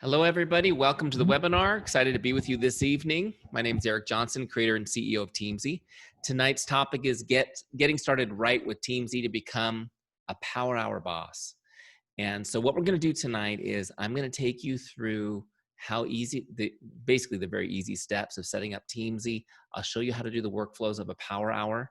Hello, everybody. Welcome to the webinar. Excited to be with you this evening. My name is Eric Johnson, creator and CEO of Teamzy. Tonight's topic is getting started right with Teamzy to become a power hour boss. And so what we're going to do tonight is I'm going to take you through how easy, basically the very easy steps of setting up Teamzy. I'll show you how to do the workflows of a power hour,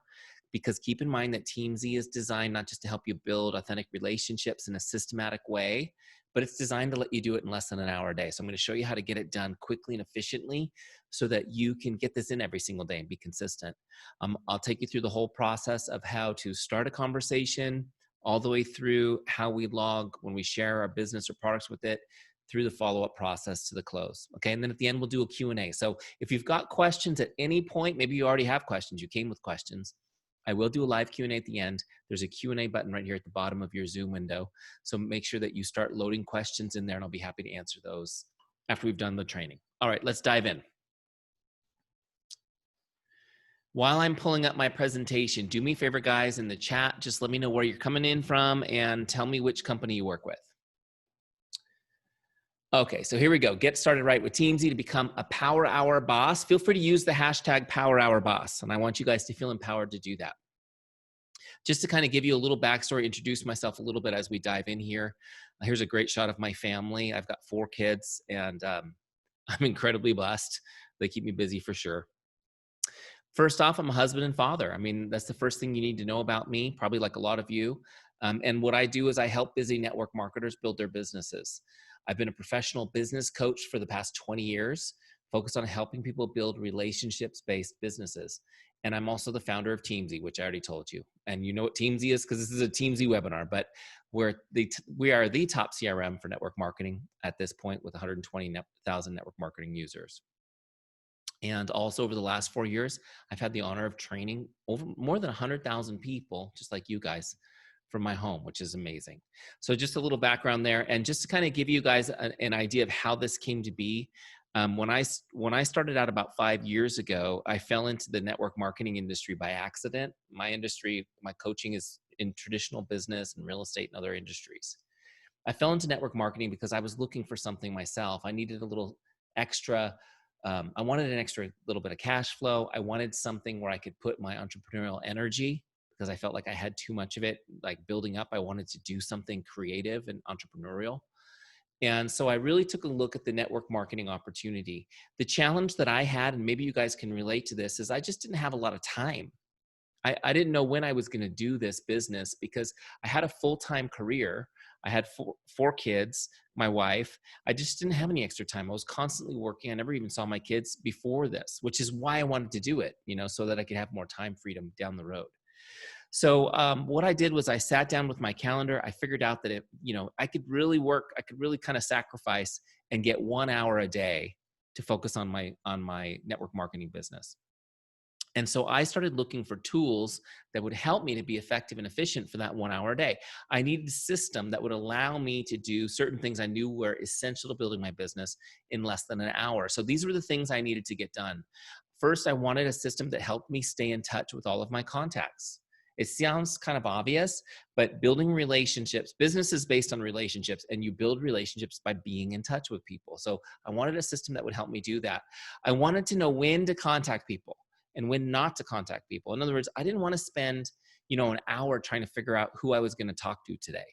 because keep in mind that Teamzy is designed not just to help you build authentic relationships in a systematic way, but it's designed to let you do it in less than an hour a day. So I'm going to show you how to get it done quickly and efficiently so that you can get this in every single day and be consistent. I'll take you through the whole process of how to start a conversation, all the way through how we log when we share our business or products with it, through the follow-up process to the close. Okay, and then at the end, we'll do a Q&A. So if you've got questions at any point, maybe you already have questions, you came with questions, I will do a live Q&A at the end. There's a Q&A button right here at the bottom of your Zoom window. So make sure that you start loading questions in there, and I'll be happy to answer those after we've done the training. All right, let's dive in. While I'm pulling up my presentation, do me a favor, guys, in the chat, just let me know where you're coming in from and tell me which company you work with. Okay, so here we go. Get started right with Teamzy to become a power hour boss. Feel free to use the hashtag power hour boss, and I want you guys to feel empowered to do that. Just to kind of give you a little backstory, introduce myself a little bit as we dive in here. Here's a great shot of my family. I've got 4 kids, and I'm incredibly blessed. They keep me busy for sure. First off, I'm a husband and father. I mean, that's the first thing you need to know about me, probably like a lot of you. And what I do is I help busy network marketers build their businesses. I've been a professional business coach for the past 20 years, focused on helping people build relationships-based businesses. And I'm also the founder of Teamzy, which I already told you. And you know what Teamzy is because this is a Teamzy webinar, but we are the top CRM for network marketing at this point with 120,000 network marketing users. And also over the last 4 years, I've had the honor of training over more than 100,000 people, just like you guys, from my home, which is amazing. So just a little background there, and just to kind of give you guys an idea of how this came to be. When I started out about 5 years ago, I fell into the network marketing industry by accident. My industry, my coaching is in traditional business and real estate and other industries. I fell into network marketing because I was looking for something myself. I needed a little extra. I wanted an extra little bit of cash flow. I wanted something where I could put my entrepreneurial energy, because I felt like I had too much of it, like building up. I wanted to do something creative and entrepreneurial. And so I really took a look at the network marketing opportunity. The challenge that I had, and maybe you guys can relate to this, is I just didn't have a lot of time. I didn't know when I was going to do this business because I had a full-time career. I had four kids, my wife. I just didn't have any extra time. I was constantly working. I never even saw my kids before this, which is why I wanted to do it, so that I could have more time freedom down the road. So what I did was I sat down with my calendar. I figured out that I could really work. I could really kind of sacrifice and get 1 hour a day to focus on my network marketing business. And so I started looking for tools that would help me to be effective and efficient for that 1 hour a day. I needed a system that would allow me to do certain things I knew were essential to building my business in less than an hour. So these were the things I needed to get done. First, I wanted a system that helped me stay in touch with all of my contacts. It sounds kind of obvious, but building relationships, business is based on relationships, and you build relationships by being in touch with people. So I wanted a system that would help me do that. I wanted to know when to contact people and when not to contact people. In other words, I didn't want to spend, an hour trying to figure out who I was going to talk to today.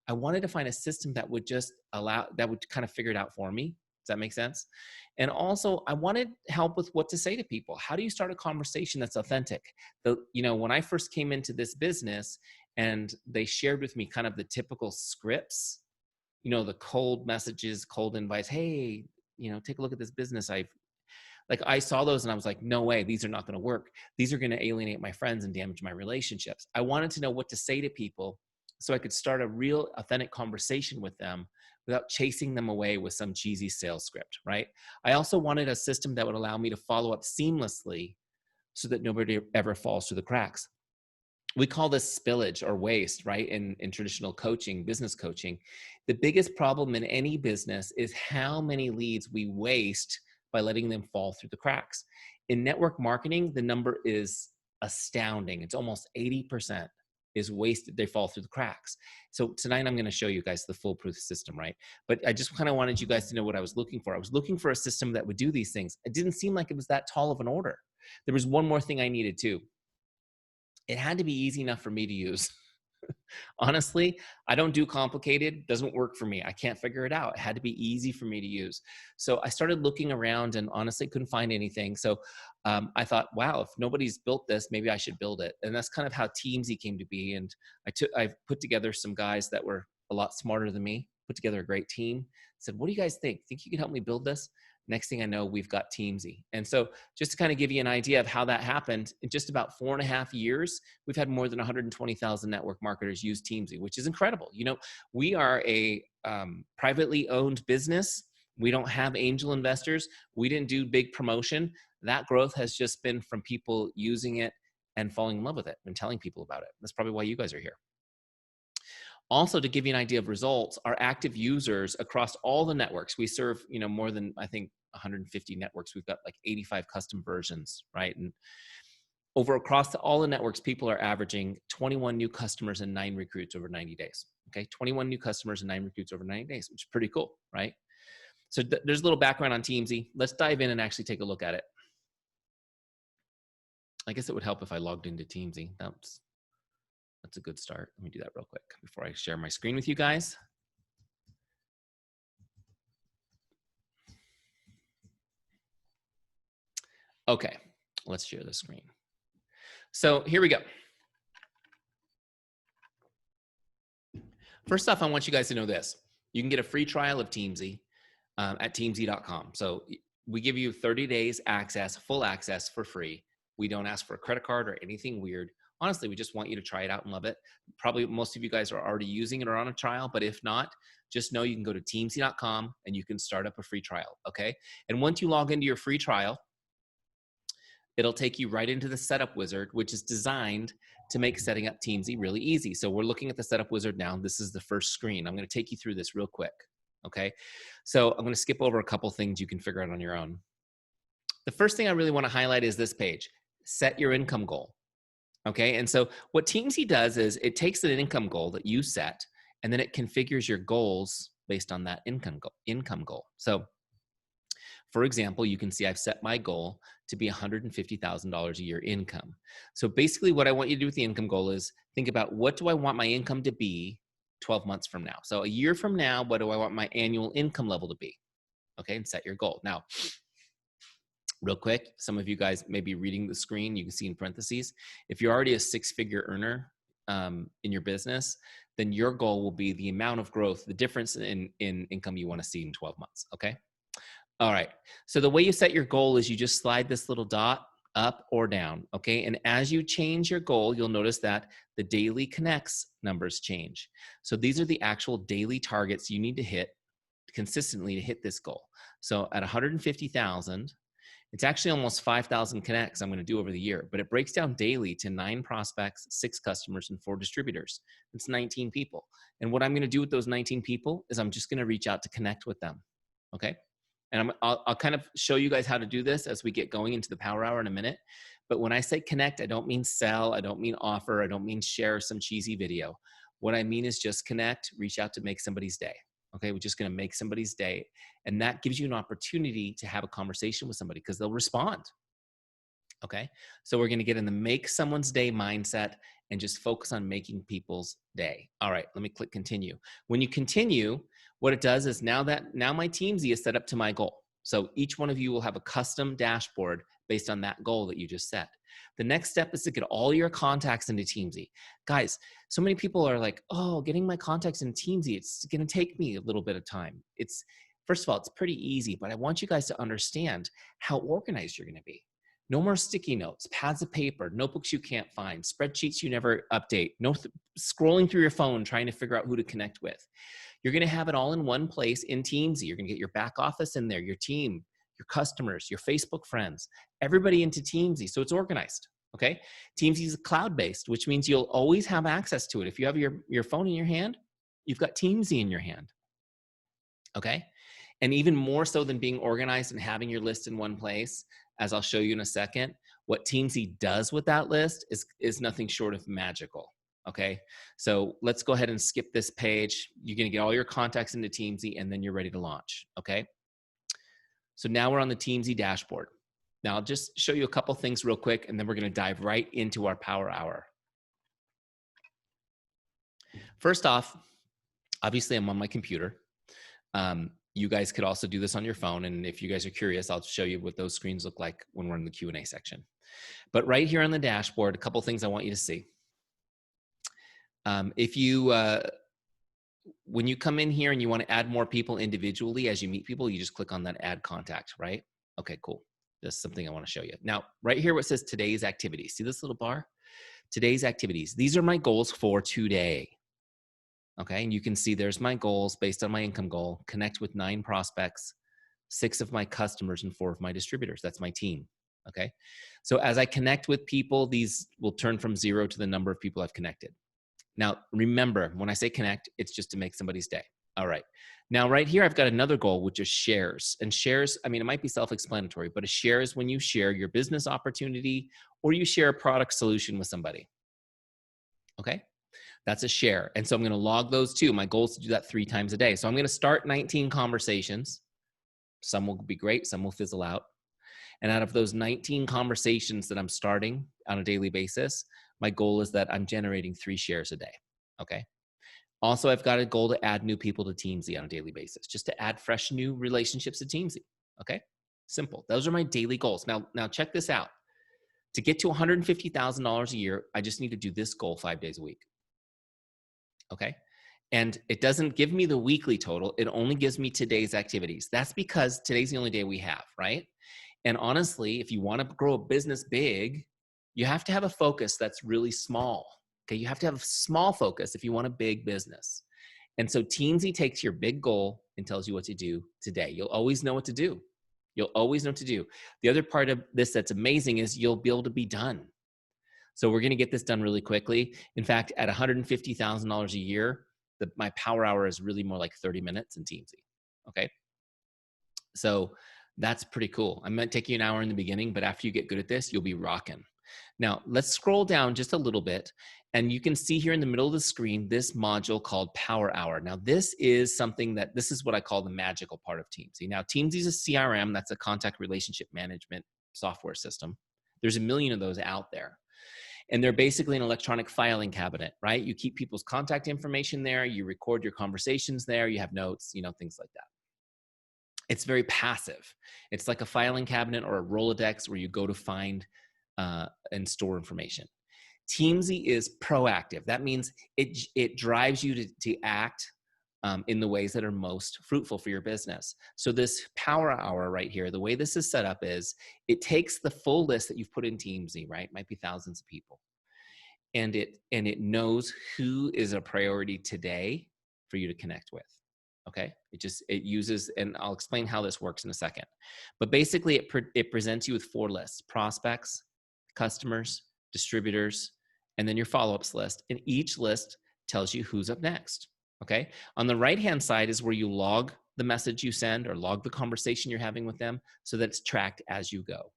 I wanted to find a system that would that would kind of figure it out for me. Does that make sense? And also, I wanted help with what to say to people. How do you start a conversation that's authentic? When I first came into this business and they shared with me kind of the typical scripts, the cold messages, cold invites, hey, take a look at this business I saw those and I was like, no way, these are not going to work. These are going to alienate my friends and damage my relationships. I wanted to know what to say to people so I could start a real authentic conversation with them without chasing them away with some cheesy sales script, right? I also wanted a system that would allow me to follow up seamlessly so that nobody ever falls through the cracks. We call this spillage or waste, right? In traditional coaching, business coaching. The biggest problem in any business is how many leads we waste by letting them fall through the cracks. In network marketing, the number is astounding. It's almost 80%. is wasted. They fall through the cracks. So tonight I'm going to show you guys the foolproof system, right? But I just kind of wanted you guys to know what I was looking for. I was looking for a system that would do these things. It didn't seem like it was that tall of an order. There was one more thing I needed too. It had to be easy enough for me to use. Honestly, I don't do complicated, doesn't work for me. I can't figure it out. It had to be easy for me to use. So I started looking around and honestly couldn't find anything. So I thought, wow, if nobody's built this, maybe I should build it. And that's kind of how Teamzy came to be. And I put together some guys that were a lot smarter than me, put together a great team, said, what do you guys think? Think you could help me build this? Next thing I know, we've got Teamzy. And so just to kind of give you an idea of how that happened, in just about 4.5 years, we've had more than 120,000 network marketers use Teamzy, which is incredible. You know, we are a privately owned business. We don't have angel investors. We didn't do big promotion. That growth has just been from people using it and falling in love with it and telling people about it. That's probably why you guys are here. Also, to give you an idea of results, our active users across all the networks, we serve, you know, more than, I think, 150 networks. We've got like 85 custom versions, right? And over across all the networks, people are averaging 21 new customers and 9 recruits over 90 days. Okay, 21 new customers and 9 recruits over 90 days, which is pretty cool, right? So there's a little background on Teamzy. Let's dive in and actually take a look at it. I guess it would help if I logged into Teamzy. That's a good start. Let me do that real quick before I share my screen with you guys. Okay, let's share the screen. So here we go. First off, I want you guys to know this. You can get a free trial of Teamzy at teamzy.com. So we give you 30 days access, full access for free. We don't ask for a credit card or anything weird. Honestly, we just want you to try it out and love it. Probably most of you guys are already using it or on a trial, but if not, just know you can go to teamzy.com and you can start up a free trial, okay? And once you log into your free trial, it'll take you right into the setup wizard, which is designed to make setting up Teamzy really easy. So we're looking at the setup wizard now. This is the first screen. I'm going to take you through this real quick, okay? So I'm going to skip over a couple things you can figure out on your own. The first thing I really want to highlight is this page, set your income goal. Okay, and so what Teamzy does is it takes an income goal that you set, and then it configures your goals based on that income goal. So, for example, you can see I've set my goal to be $150,000 a year income. So basically what I want you to do with the income goal is think about, what do I want my income to be 12 months from now? So a year from now, what do I want my annual income level to be? Okay, and set your goal. Now, real quick, some of you guys may be reading the screen. You can see in parentheses, if you're already a 6-figure earner in your business, then your goal will be the amount of growth, the difference in income you want to see in 12 months, okay? All right, so the way you set your goal is you just slide this little dot up or down, okay? And as you change your goal, you'll notice that the daily connects numbers change. So these are the actual daily targets you need to hit consistently to hit this goal. So at 150,000, it's actually almost 5,000 connects I'm going to do over the year, but it breaks down daily to 9 prospects, 6 customers, and 4 distributors. It's 19 people. And what I'm going to do with those 19 people is I'm just going to reach out to connect with them. Okay. And I'll kind of show you guys how to do this as we get going into the power hour in a minute. But when I say connect, I don't mean sell. I don't mean offer. I don't mean share some cheesy video. What I mean is just connect, reach out to make somebody's day. Okay, we're just going to make somebody's day. And that gives you an opportunity to have a conversation with somebody because they'll respond. Okay, so we're going to get in the make someone's day mindset and just focus on making people's day. All right, let me click continue. When you continue, what it does is now my Teamzy is set up to my goal. So each one of you will have a custom dashboard based on that goal that you just set. The next step is to get all your contacts into Teamzy. Guys, so many people are like, oh, getting my contacts in Teamzy, it's going to take me a little bit of time. First of all, it's pretty easy, but I want you guys to understand how organized you're going to be. No more sticky notes, pads of paper, notebooks you can't find, spreadsheets you never update, no scrolling through your phone trying to figure out who to connect with. You're going to have it all in one place in Teamzy. You're going to get your back office in there, your team, your customers, your Facebook friends, everybody into Teamzy. So it's organized, okay? Teamzy is cloud-based, which means you'll always have access to it. If you have your phone in your hand, you've got Teamzy in your hand, okay? And even more so than being organized and having your list in one place, as I'll show you in a second, what Teamzy does with that list is nothing short of magical, Okay, so let's go ahead and skip this page. You're going to get all your contacts into Teamzy, and then you're ready to launch. Okay, so now we're on the Teamzy dashboard. Now I'll just show you a couple things real quick, and then we're going to dive right into our power hour. First off, obviously I'm on my computer. You guys could also do this on your phone, and if you guys are curious, I'll show you what those screens look like when we're in the Q&A section. But right here on the dashboard, a couple things I want you to see. If you when you come in here and you want to add more people individually as you meet people, you just click on that add contact, right? Okay, cool. That's something I want to show you. Now, right here where it says today's activities, see this little bar? Today's activities. These are my goals for today. Okay, and you can see there's my goals based on my income goal, connect with 9 prospects, 6 of my customers, and 4 of my distributors. That's my team. Okay, so as I connect with people, these will turn from 0 to the number of people I've connected. Now, remember, when I say connect, it's just to make somebody's day. All right. Now, right here, I've got another goal, which is shares. And shares, I mean, it might be self-explanatory, but a share is when you share your business opportunity or you share a product solution with somebody. Okay. That's a share. And so I'm going to log those too. My goal is to do that 3 times a day. So I'm going to start 19 conversations. Some will be great. Some will fizzle out. And out of those 19 conversations that I'm starting on a daily basis, my goal is that I'm generating 3 shares a day. Okay. Also, I've got a goal to add new people to Teamzy on a daily basis, just to add fresh new relationships to Teamzy. Okay. Simple. Those are my daily goals. Now check this out. To get to $150,000 a year, I just need to do this goal 5 days a week. Okay. And it doesn't give me the weekly total. It only gives me today's activities. That's because today's the only day we have, right? And honestly, if you want to grow a business big, you have to have a focus that's really small. Okay. You have to have a small focus if you want a big business. And so Teamzy takes your big goal and tells you what to do today. You'll always know what to do. You'll always know what to do. The other part of this that's amazing is you'll be able to be done. So we're going to get this done really quickly. In fact, at $150,000 a year, my power hour is really more like 30 minutes in Teamzy. Okay. So that's pretty cool. I might take you an hour in the beginning, but after you get good at this, you'll be rocking. Now let's scroll down just a little bit, and you can see here in the middle of the screen, this module called Power Hour. Now this is something this is what I call the magical part of Teamzy. Now Teamzy is a CRM, that's a contact relationship management software system. There's a million of those out there. And they're basically an electronic filing cabinet, right? You keep people's contact information there, you record your conversations there, you have notes, things like that. It's very passive. It's like a filing cabinet or a Rolodex where you go to find and store information. Teamzy is proactive. That means it drives you to act in the ways that are most fruitful for your business. So this power hour right here, the way this is set up is it takes the full list that you've put in Teamzy, right? It might be thousands of people. And it knows who is a priority today for you to connect with. Okay. It uses, and I'll explain how this works in a second, but basically it presents you with 4 lists: prospects, customers, distributors, and then your follow-ups list. And each list tells you who's up next. Okay. On the right-hand side is where you log the message you send or log the conversation you're having with them so that it's tracked as you go.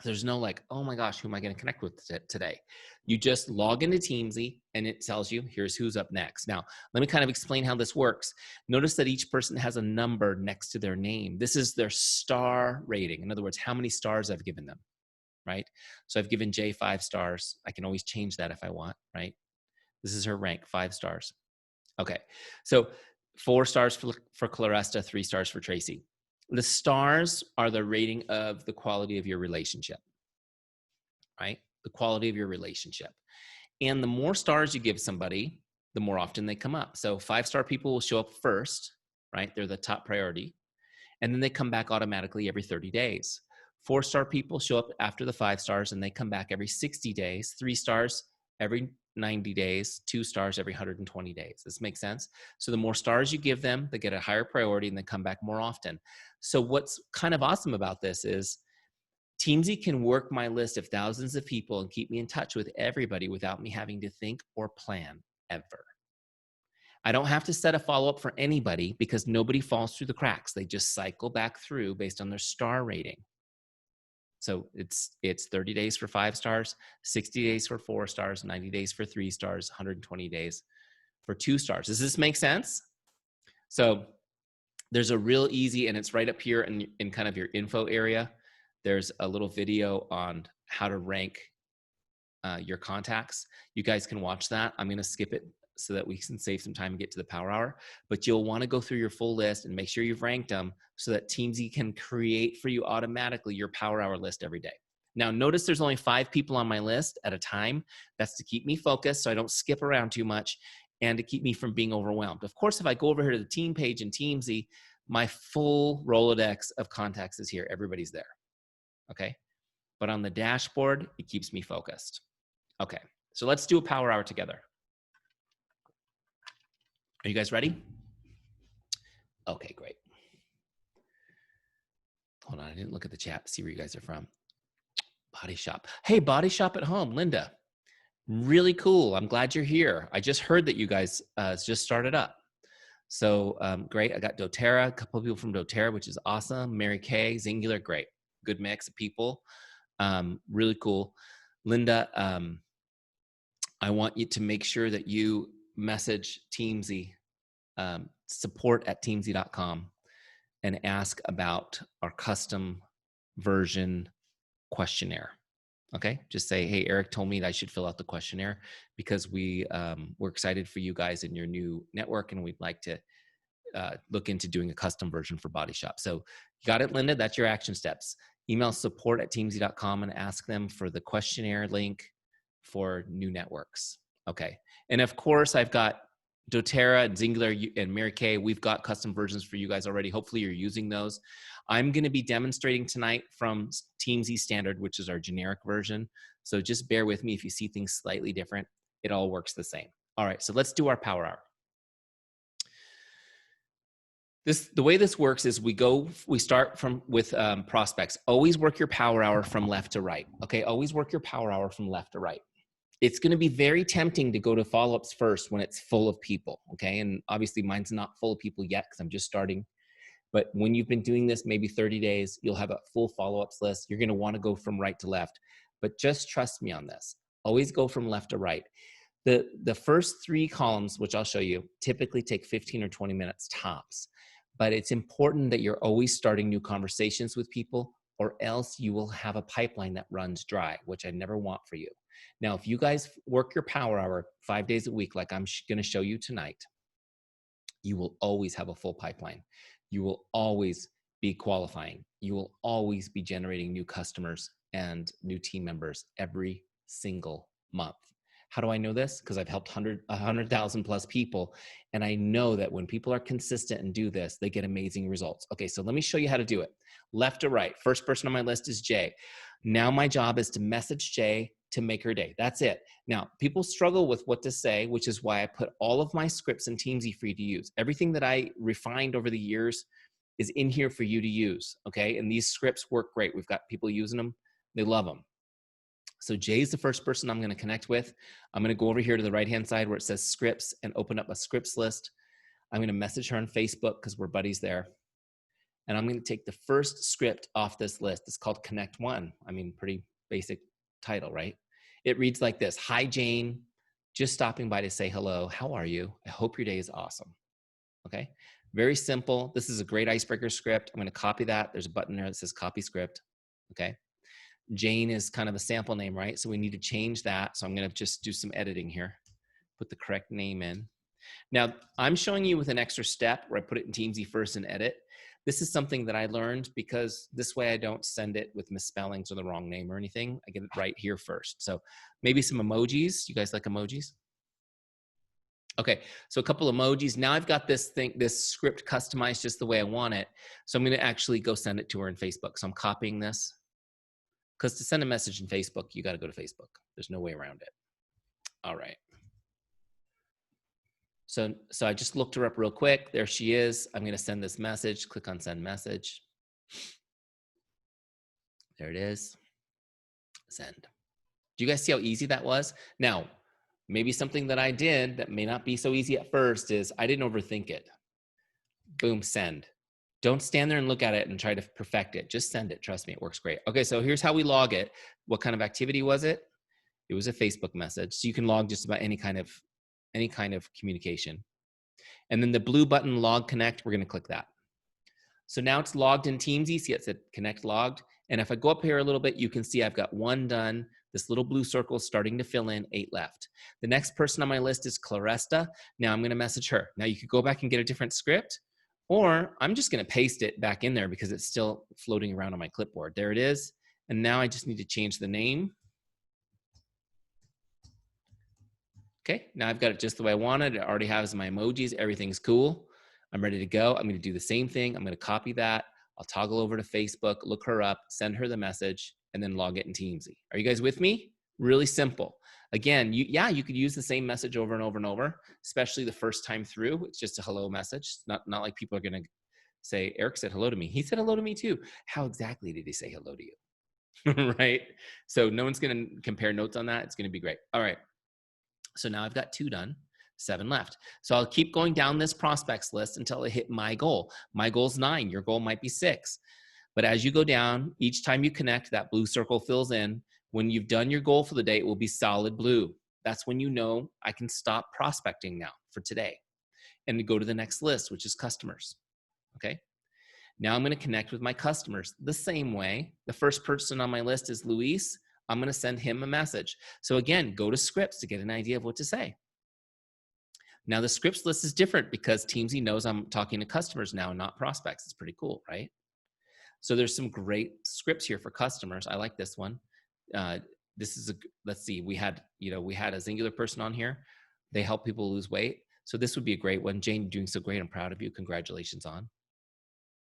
There's no like, oh my gosh, who am I going to connect with today? You just log into Teamzy and it tells you here's who's up next. Now, let me kind of explain how this works. Notice that each person has a number next to their name. This is their star rating. In other words, how many stars I've given them, right? So I've given Jay 5 stars. I can always change that if I want, right? This is her rank, 5 stars. Okay, so 4 stars for Claresta, 3 stars for Tracy. The stars are the rating of the quality of your relationship, right? The quality of your relationship. And the more stars you give somebody, the more often they come up. So 5-star people will show up first, right? They're the top priority. And then they come back automatically every 30 days. 4-star people show up after the 5 stars and they come back every 60 days. 3 stars every 90 days, 2 stars every 120 days. This makes sense? So the more stars you give them, they get a higher priority and they come back more often. So what's kind of awesome about this is Teamzy can work my list of thousands of people and keep me in touch with everybody without me having to think or plan ever. I don't have to set a follow-up for anybody because nobody falls through the cracks. They just cycle back through based on their star rating. So it's 30 days for 5 stars, 60 days for 4 stars, 90 days for 3 stars, 120 days for 2 stars. Does this make sense? So there's a real easy, and it's right up here in kind of your info area. There's a little video on how to rank your contacts. You guys can watch that. I'm going to skip it so that we can save some time and get to the power hour. But you'll want to go through your full list and make sure you've ranked them so that Teamzy can create for you automatically your power hour list every day. Now, notice there's only 5 people on my list at a time. That's to keep me focused so I don't skip around too much and to keep me from being overwhelmed. Of course, if I go over here to the team page in Teamzy, my full Rolodex of contacts is here. Everybody's there, okay? But on the dashboard, it keeps me focused. Okay, so let's do a power hour together. Are you guys ready? Okay, great. Hold on, I didn't look at the chat to see where you guys are from. Body Shop. Hey, Body Shop at Home, Linda. Really cool. I'm glad you're here. I just heard that you guys just started up. So great. I got doTERRA, a couple of people from doTERRA, which is awesome. Mary Kay, Zingular, great. Good mix of people. Really cool. Linda, I want you to make sure that you message Teamzy, support@teamzy.com, and ask about our custom version questionnaire. Okay, just say, hey, Eric told me that I should fill out the questionnaire because we're excited for you guys in your new network, and we'd like to look into doing a custom version for Body Shop. So you got it, Linda? That's your action steps. Email support@teamzy.com and ask them for the questionnaire link for new networks. Okay, and of course, I've got doTERRA and Zingular and Mary Kay. We've got custom versions for you guys already. Hopefully you're using those. I'm going to be demonstrating tonight from Teamzy Standard, which is our generic version. So just bear with me if you see things slightly different. It all works the same. All right, so let's do our power hour. The way this works is we start with prospects. Always work your power hour from left to right. Okay, always work your power hour from left to right. It's going to be very tempting to go to follow-ups first when it's full of people, okay? And obviously mine's not full of people yet because I'm just starting. But when you've been doing this maybe 30 days, you'll have a full follow-ups list. You're going to want to go from right to left. But just trust me on this. Always go from left to right. The first 3 columns, which I'll show you, typically take 15 or 20 minutes tops. But it's important that you're always starting new conversations with people, or else you will have a pipeline that runs dry, which I never want for you. Now, if you guys work your power hour 5 days a week, like I'm going to show you tonight, you will always have a full pipeline. You will always be qualifying. You will always be generating new customers and new team members every single month. How do I know this? Because I've helped 100,000 plus people. And I know that when people are consistent and do this, they get amazing results. Okay, so let me show you how to do it. Left to right. First person on my list is Jay. Now my job is to message Jay to make her day. That's it. Now, people struggle with what to say, which is why I put all of my scripts in Teamzy for you to use. Everything that I refined over the years is in here for you to use, okay? And these scripts work great. We've got people using them. They love them. So Jay's the first person I'm going to connect with. I'm going to go over here to the right-hand side where it says scripts and open up a scripts list. I'm going to message her on Facebook because we're buddies there. And I'm going to take the first script off this list. It's called Connect One. I mean, pretty basic title, right? It reads like this. Hi, Jane. Just stopping by to say hello. How are you? I hope your day is awesome. Okay. Very simple. This is a great icebreaker script. I'm going to copy that. There's a button there that says copy script. Okay. Jane is kind of a sample name, right? So we need to change that. So I'm going to just do some editing here. Put the correct name in. Now, I'm showing you with an extra step where I put it in Teamzy first and edit. This is something that I learned because this way I don't send it with misspellings or the wrong name or anything. I get it right here first. So maybe some emojis. You guys like emojis? Okay, so a couple emojis. Now I've got this script customized just the way I want it. So I'm going to actually go send it to her in Facebook. So I'm copying this because to send a message in Facebook, you got to go to Facebook. There's no way around it. All right. So I just looked her up real quick. There she is. I'm going to send this message. Click on send message. There it is. Send. Do you guys see how easy that was? Now, maybe something that I did that may not be so easy at first is I didn't overthink it. Boom, send. Don't stand there and look at it and try to perfect it. Just send it. Trust me, it works great. Okay, so here's how we log it. What kind of activity was it? It was a Facebook message. So you can log just about any kind of communication. And then the blue button, log connect, we're going to click that. So now it's logged in Teamzy. See, it said connect logged. And if I go up here a little bit, you can see I've got 1 done. This little blue circle is starting to fill in, 8 left. The next person on my list is Claresta. Now I'm going to message her. Now you could go back and get a different script, or I'm just going to paste it back in there because it's still floating around on my clipboard. There it is. And now I just need to change the name. Okay, now I've got it just the way I wanted. It already has my emojis. Everything's cool. I'm ready to go. I'm going to do the same thing. I'm going to copy that. I'll toggle over to Facebook, look her up, send her the message, and then log it in Teamzy. Are you guys with me? Really simple. Again, you could use the same message over and over and over, especially the first time through. It's just a hello message. Not like people are going to say, Eric said hello to me. He said hello to me too. How exactly did he say hello to you? Right? So no one's going to compare notes on that. It's going to be great. All right. So now I've got 2 done, 7 left. So I'll keep going down this prospects list until I hit my goal. My goal's 9. Your goal might be 6. But as you go down, each time you connect, that blue circle fills in. When you've done your goal for the day, it will be solid blue. That's when you know I can stop prospecting now for today and go to the next list, which is customers. Okay. Now I'm going to connect with my customers the same way. The first person on my list is Luis. I'm going to send him a message. So again, go to scripts to get an idea of what to say. Now the scripts list is different because Teamzy knows I'm talking to customers now, not prospects. It's pretty cool, right? So there's some great scripts here for customers. I like this one. This is let's see, we had a singular person on here. They help people lose weight. So this would be a great one. Jane, you're doing so great. I'm proud of you. Congratulations on,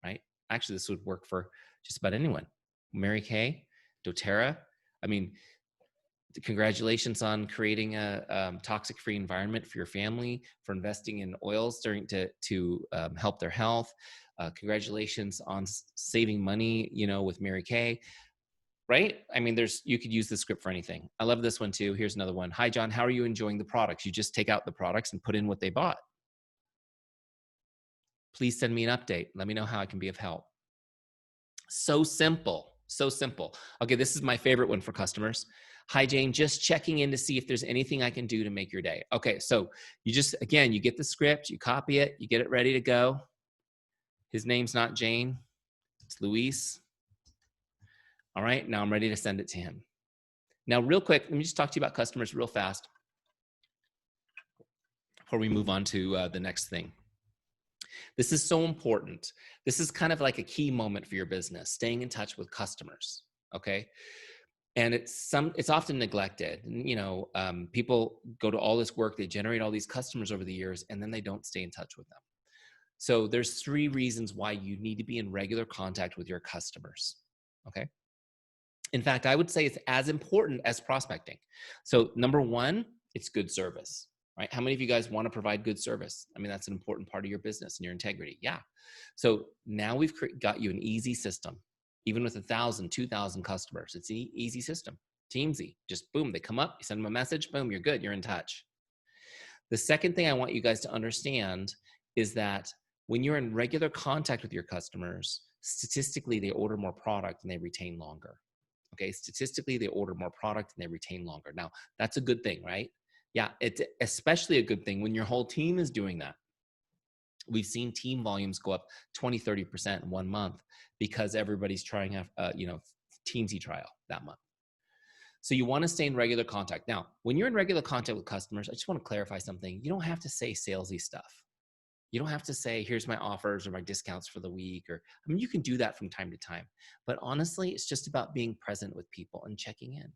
right? Actually, this would work for just about anyone. Mary Kay, doTERRA. I mean, congratulations on creating a toxic-free environment for your family, for investing in oils to help their health. Congratulations on saving money, with Mary Kay, right? I mean, you could use the script for anything. I love this one too. Here's another one. Hi, John. How are you enjoying the products? You just take out the products and put in what they bought. Please send me an update. Let me know how I can be of help. So simple. So simple. Okay, this is my favorite one for customers. Hi, Jane, just checking in to see if there's anything I can do to make your day. Okay, so you get the script, you copy it, you get it ready to go. His name's not Jane, it's Luis. All right, now I'm ready to send it to him. Now, real quick, let me just talk to you about customers real fast before we move on to the next thing. This is so important. This is kind of like a key moment for your business, staying in touch with customers, okay? And it's often neglected. People go to all this work, they generate all these customers over the years, and then they don't stay in touch with them. So there's 3 reasons why you need to be in regular contact with your customers, okay? In fact, I would say it's as important as prospecting. So number 1, it's good service, right? How many of you guys want to provide good service? I mean, that's an important part of your business and your integrity. Yeah. So now we've got you an easy system. Even with 1,000, 2,000 customers, it's an easy system. Teamzy, just boom, they come up, you send them a message, boom, you're good, you're in touch. The second thing I want you guys to understand is that when you're in regular contact with your customers, statistically, they order more product and they retain longer. Okay, statistically, they order more product and they retain longer. Now, that's a good thing, right? Yeah, it's especially a good thing when your whole team is doing that. We've seen team volumes go up 20, 30% in 1 month because everybody's trying a Teamzy trial that month. So you want to stay in regular contact. Now, when you're in regular contact with customers, I just want to clarify something. You don't have to say salesy stuff. You don't have to say, here's my offers or my discounts for the week, you can do that from time to time. But honestly, it's just about being present with people and checking in.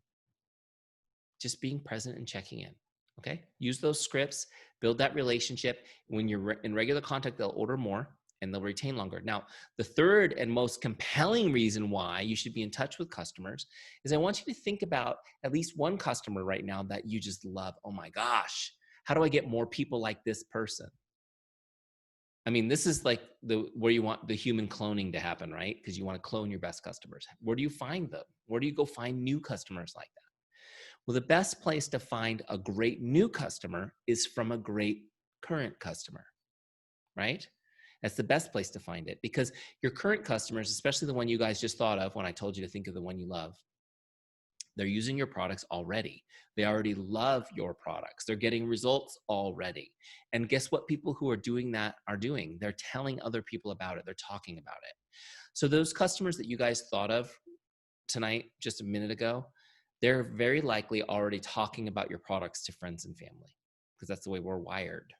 Just being present and checking in. Okay, use those scripts, build that relationship. When you're in regular contact, they'll order more and they'll retain longer. Now, the third and most compelling reason why you should be in touch with customers is I want you to think about at least one customer right now that you just love. Oh my gosh, how do I get more people like this person? I mean, this is like where you want the human cloning to happen, right? Because you want to clone your best customers. Where do you find them? Where do you go find new customers like that? Well, the best place to find a great new customer is from a great current customer, right? That's the best place to find it, because your current customers, especially the one you guys just thought of when I told you to think of the one you love, they're using your products already. They already love your products. They're getting results already. And guess what people who are doing that are doing? They're telling other people about it. They're talking about it. So those customers that you guys thought of tonight, just a minute ago, they're very likely already talking about your products to friends and family, because that's the way we're wired,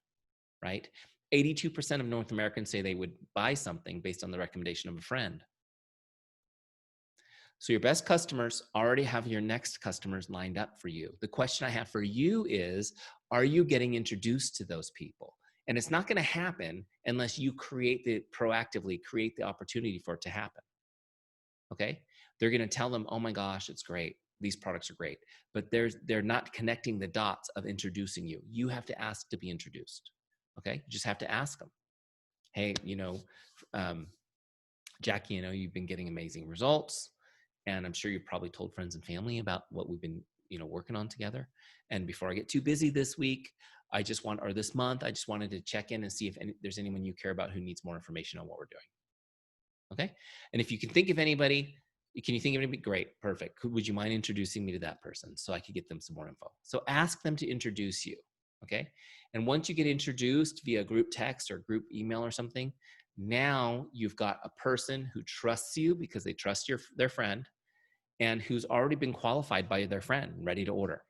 right? 82% of North Americans say they would buy something based on the recommendation of a friend. So your best customers already have your next customers lined up for you. The question I have for you is, are you getting introduced to those people? And it's not going to happen unless you proactively create the opportunity for it to happen. Okay? They're going to tell them, oh my gosh, it's great. These products are great. But they're not connecting the dots of introducing you. You have to ask to be introduced. Okay? You just have to ask them. Hey, Jackie, you've been getting amazing results. And I'm sure you've probably told friends and family about what we've been, working on together. And before I get too busy this week, this month, I just wanted to check in and see if there's anyone you care about who needs more information on what we're doing. Okay. And if you can think of anybody, can you think of anybody? Great. Perfect. Would you mind introducing me to that person so I could get them some more info? So ask them to introduce you. Okay. And once you get introduced via group text or group email or something, now you've got a person who trusts you because they trust their friend, and who's already been qualified by their friend, ready to order.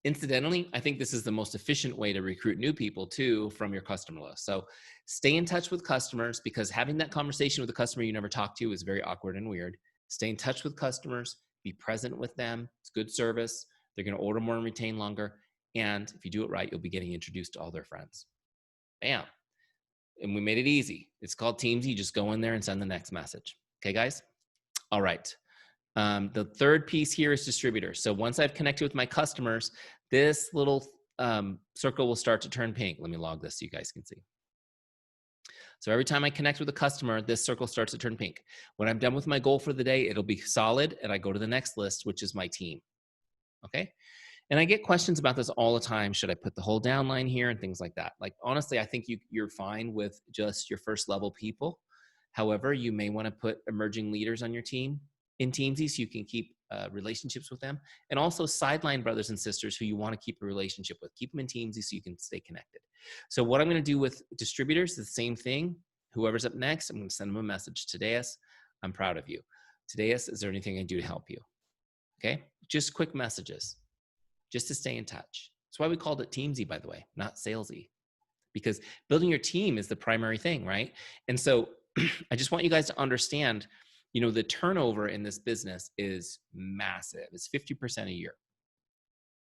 Incidentally, I think this is the most efficient way to recruit new people too from your customer list. So stay in touch with customers, because having that conversation with a customer you never talked to is very awkward and weird. Stay in touch with customers, be present with them. It's good service. They're going to order more and retain longer. And if you do it right, you'll be getting introduced to all their friends. Bam. And we made it easy. It's called Teamzy. You just go in there and send the next message. Okay, guys? All right. The third piece here is distributors. So once I've connected with my customers, this little circle will start to turn pink. Let me log this so you guys can see. So every time I connect with a customer, this circle starts to turn pink. When I'm done with my goal for the day, it'll be solid, and I go to the next list, which is my team. Okay? And I get questions about this all the time. Should I put the whole downline here and things like that? Like, honestly, I think you're fine with just your first level people. However, you may want to put emerging leaders on your team in Teamzy so you can keep relationships with them, and also sideline brothers and sisters who you want to keep a relationship with. Keep them in Teamzy so you can stay connected. So what I'm going to do with distributors is the same thing. Whoever's up next, I'm going to send them a message. Tadeus, I'm proud of you. Tadeus, is there anything I can do to help you? Okay, just quick messages, just to stay in touch. That's why we called it Teamzy, by the way, not salesy, because building your team is the primary thing, right? And so I just want you guys to understand, the turnover in this business is massive. It's 50% a year.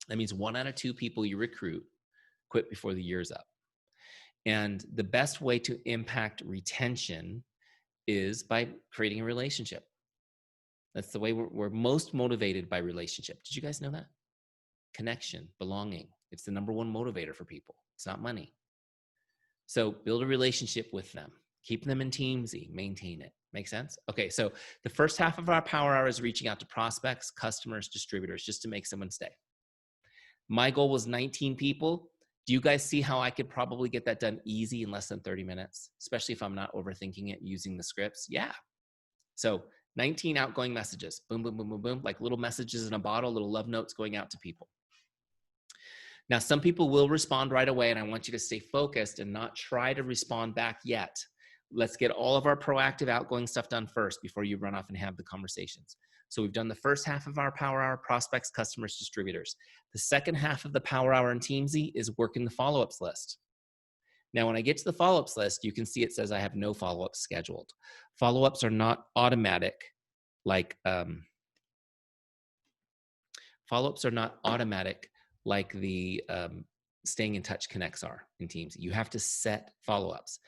That means 1 out of 2 people you recruit quit before the year's up. And the best way to impact retention is by creating a relationship. That's the way we're most motivated, by relationship. Did you guys know that? Connection, belonging. It's the number 1 motivator for people. It's not money. So build a relationship with them. Keep them in Teamzy. Maintain it. Make sense? Okay, so the first half of our power hour is reaching out to prospects, customers, distributors, just to make someone stay. My goal was 19 people. Do you guys see how I could probably get that done easy in less than 30 minutes, especially if I'm not overthinking it using the scripts? Yeah. So 19 outgoing messages. Boom, boom, boom, boom, boom. Like little messages in a bottle, little love notes going out to people. Now, some people will respond right away, and I want you to stay focused and not try to respond back yet. Let's get all of our proactive outgoing stuff done first before you run off and have the conversations. So we've done the first half of our power hour, prospects, customers, distributors. The second half of the power hour in Teamzy is working the follow-ups list. Now, when I get to the follow-ups list, you can see it says I have no follow-ups scheduled. Follow-ups are not automatic like the staying in touch connects are in Teamzy. You have to set follow-ups.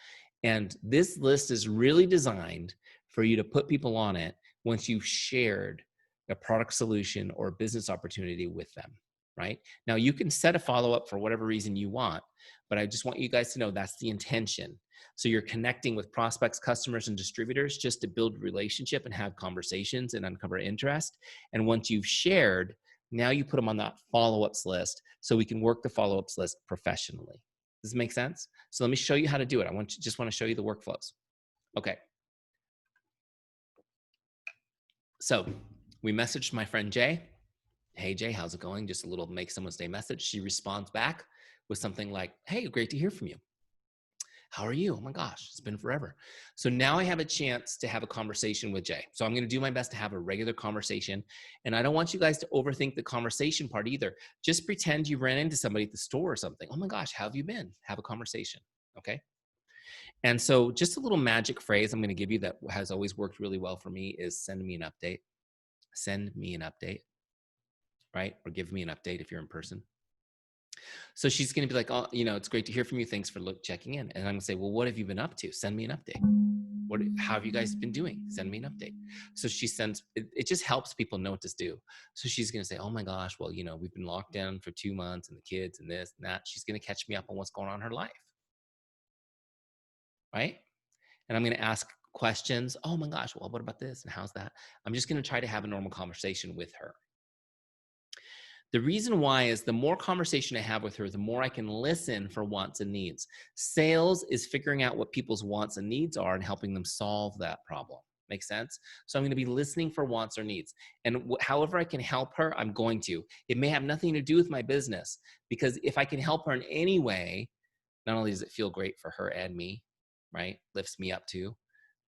And this list is really designed for you to put people on it once you've shared a product solution or business opportunity with them, right? Now, you can set a follow-up for whatever reason you want, but I just want you guys to know that's the intention. So you're connecting with prospects, customers, and distributors just to build relationship and have conversations and uncover interest. And once you've shared, now you put them on that follow-ups list so we can work the follow-ups list professionally. Does this make sense? So let me show you how to do it. Just want to show you the workflows. Okay. So we messaged my friend Jay. Hey, Jay, how's it going? Just a little make someone's day message. She responds back with something like, hey, great to hear from you. How are you? Oh my gosh, it's been forever. So now I have a chance to have a conversation with Jay. So I'm going to do my best to have a regular conversation. And I don't want you guys to overthink the conversation part either. Just pretend you ran into somebody at the store or something. Oh my gosh, how have you been? Have a conversation. Okay. And so just a little magic phrase I'm going to give you that has always worked really well for me is send me an update. Send me an update, right? Or give me an update if you're in person. So she's going to be like, oh, it's great to hear from you. Thanks for checking in. And I'm going to say, well, what have you been up to? Send me an update. How have you guys been doing? Send me an update. So she sends, it just helps people know what to do. So she's going to say, oh my gosh, well, we've been locked down for 2 months and the kids and this and that. She's going to catch me up on what's going on in her life. Right. And I'm going to ask questions. Oh my gosh, well, what about this? And how's that? I'm just going to try to have a normal conversation with her. The reason why is the more conversation I have with her, the more I can listen for wants and needs. Sales is figuring out what people's wants and needs are and helping them solve that problem. Make sense? So I'm going to be listening for wants or needs. And however I can help her, I'm going to. It may have nothing to do with my business, because if I can help her in any way, not only does it feel great for her and me, right? Lifts me up too,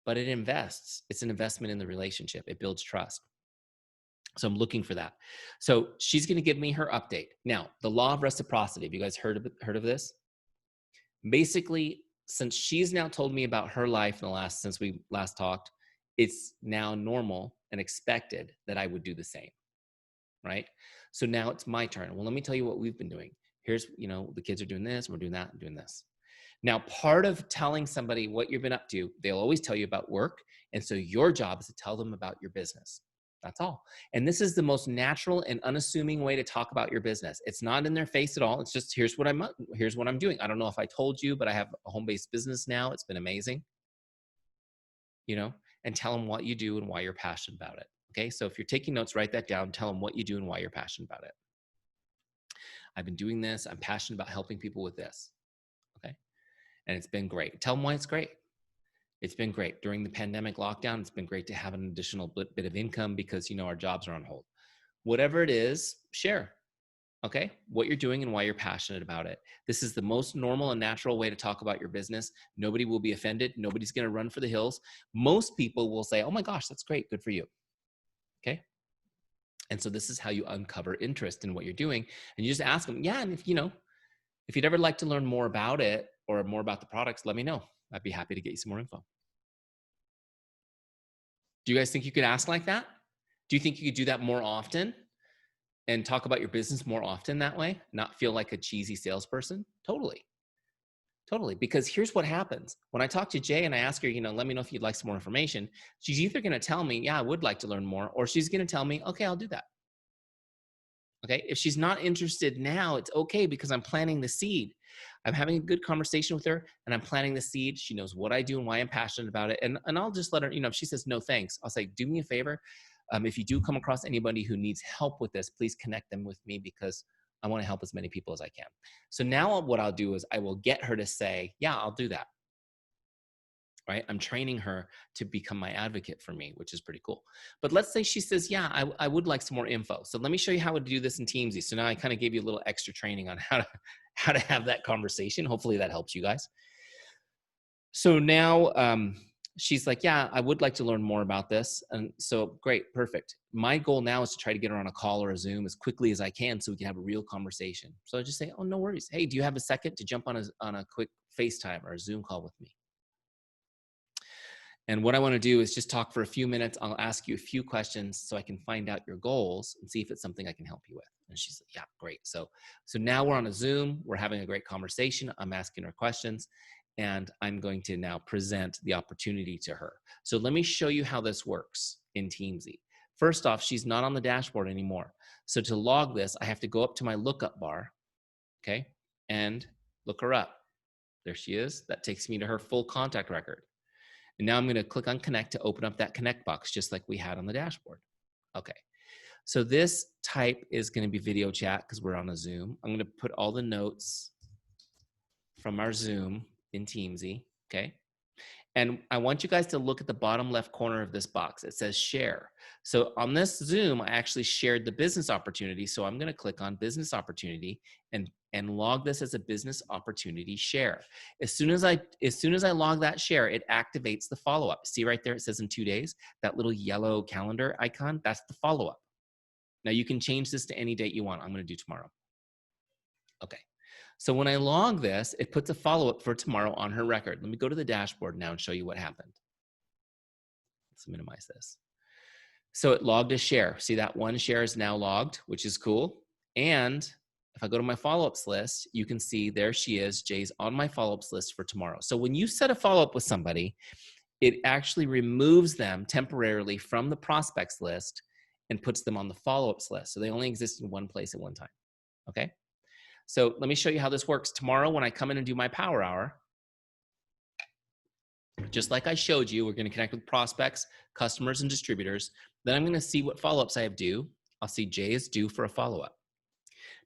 but it invests. It's an investment in the relationship. It builds trust. So I'm looking for that. So she's going to give me her update. Now, the law of reciprocity. Have you guys heard of this? Basically, since she's now told me about her life since we last talked, it's now normal and expected that I would do the same, right? So now it's my turn. Well, let me tell you what we've been doing. Here's, the kids are doing this, we're doing that, and doing this. Now, part of telling somebody what you've been up to, they'll always tell you about work. And so your job is to tell them about your business. That's all. And this is the most natural and unassuming way to talk about your business. It's not in their face at all. It's just, here's what I'm doing. I don't know if I told you, but I have a home-based business now. It's been amazing, and tell them what you do and why you're passionate about it. Okay. So if you're taking notes, write that down. Tell them what you do and why you're passionate about it. I've been doing this. I'm passionate about helping people with this. Okay. And it's been great. Tell them why it's great. It's been great. During the pandemic lockdown, it's been great to have an additional bit of income because, our jobs are on hold. Whatever it is, share, okay? What you're doing and why you're passionate about it. This is the most normal and natural way to talk about your business. Nobody will be offended. Nobody's going to run for the hills. Most people will say, oh my gosh, that's great. Good for you. Okay? And so this is how you uncover interest in what you're doing. And you just ask them, yeah, and if you'd ever like to learn more about it or more about the products, let me know. I'd be happy to get you some more info. Do you guys think you could ask like that? Do you think you could do that more often and talk about your business more often that way? Not feel like a cheesy salesperson? Totally. Totally. Because here's what happens. When I talk to Jay and I ask her, let me know if you'd like some more information, she's either going to tell me, yeah, I would like to learn more, or she's going to tell me, okay, I'll do that. Okay. If she's not interested now, it's okay, because I'm planting the seed. I'm having a good conversation with her and I'm planting the seed. She knows what I do and why I'm passionate about it. And I'll just let her, if she says no thanks, I'll say, do me a favor. If you do come across anybody who needs help with this, please connect them with me, because I want to help as many people as I can. So now what I'll do is I will get her to say, yeah, I'll do that. Right? I'm training her to become my advocate for me, which is pretty cool. But let's say she says, yeah, I would like some more info. So let me show you how to do this in Teamzy. So now I kind of gave you a little extra training on how to have that conversation. Hopefully that helps you guys. So now she's like, yeah, I would like to learn more about this. And so great, perfect. My goal now is to try to get her on a call or a Zoom as quickly as I can so we can have a real conversation. So I just say, oh, no worries. Hey, do you have a second to jump on a quick FaceTime or a Zoom call with me? And what I want to do is just talk for a few minutes. I'll ask you a few questions so I can find out your goals and see if it's something I can help you with. And she's like, yeah, great. So now we're on a Zoom. We're having a great conversation. I'm asking her questions, and I'm going to now present the opportunity to her. So let me show you how this works in Teamzy. First off, she's not on the dashboard anymore. So to log this, I have to go up to my lookup bar, okay, and look her up. There she is. That takes me to her full contact record. And now I'm going to click on connect to open up that connect box, just like we had on the dashboard. Okay. So this type is going to be video chat because we're on a Zoom. I'm going to put all the notes from our Zoom in Teamzy, okay? And I want you guys to look at the bottom left corner of this box. It says share. So on this Zoom, I actually shared the business opportunity. So I'm going to click on business opportunity and log this as a business opportunity share. As soon as I log that share, it activates the follow-up. See right there, it says in 2 days, that little yellow calendar icon, that's the follow-up. Now you can change this to any date you want. I'm going to do tomorrow. Okay. So when I log this, it puts a follow-up for tomorrow on her record. Let me go to the dashboard now and show you what happened. Let's minimize this. So it logged a share. See that one share is now logged, which is cool. And if I go to my follow-ups list, you can see there she is. Jay's on my follow-ups list for tomorrow. So when you set a follow-up with somebody, it actually removes them temporarily from the prospects list and puts them on the follow-ups list. So they only exist in one place at one time. Okay. So let me show you how this works. Tomorrow, when I come in and do my power hour, just like I showed you, we're going to connect with prospects, customers, and distributors. Then I'm going to see what follow-ups I have due. I'll see Jay is due for a follow-up.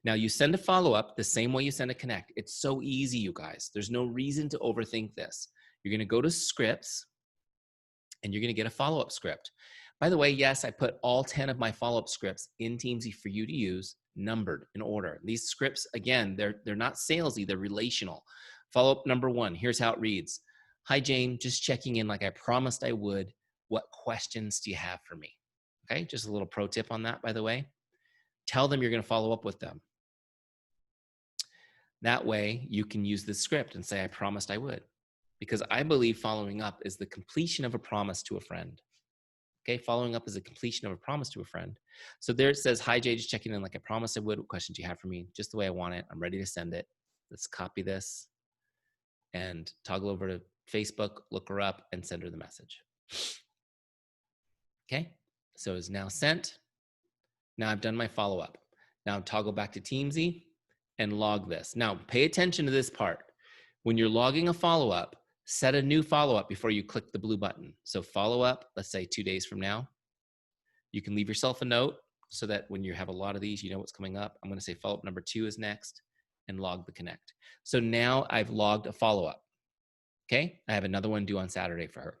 Now, you send a follow-up the same way you send a connect. It's so easy, you guys. There's no reason to overthink this. You're going to go to scripts, and you're going to get a follow-up script. By the way, yes, I put all 10 of my follow-up scripts in Teamzy for you to use, numbered in order. These scripts, again, they're not salesy, they're relational. Follow-up number 1, here's how it reads. Hi, Jane, just checking in like I promised I would. What questions do you have for me? Okay, just a little pro tip on that, by the way. Tell them you're going to follow up with them. That way, you can use this script and say, I promised I would. Because I believe following up is the completion of a promise to a friend. Okay, following up is a completion of a promise to a friend. So there it says, hi, Jay, just checking in like I promised I would. What questions do you have for me? Just the way I want it. I'm ready to send it. Let's copy this and toggle over to Facebook, look her up, and send her the message. Okay, so it's now sent. Now I've done my follow-up. Now toggle back to Teamzy and log this. Now pay attention to this part. When you're logging a follow-up, set a new follow-up before you click the blue button. So follow-up, let's say 2 days from now. You can leave yourself a note so that when you have a lot of these, you know what's coming up. I'm going to say follow-up number 2 is next and log the connect. So now I've logged a follow-up. Okay, I have another one due on Saturday for her.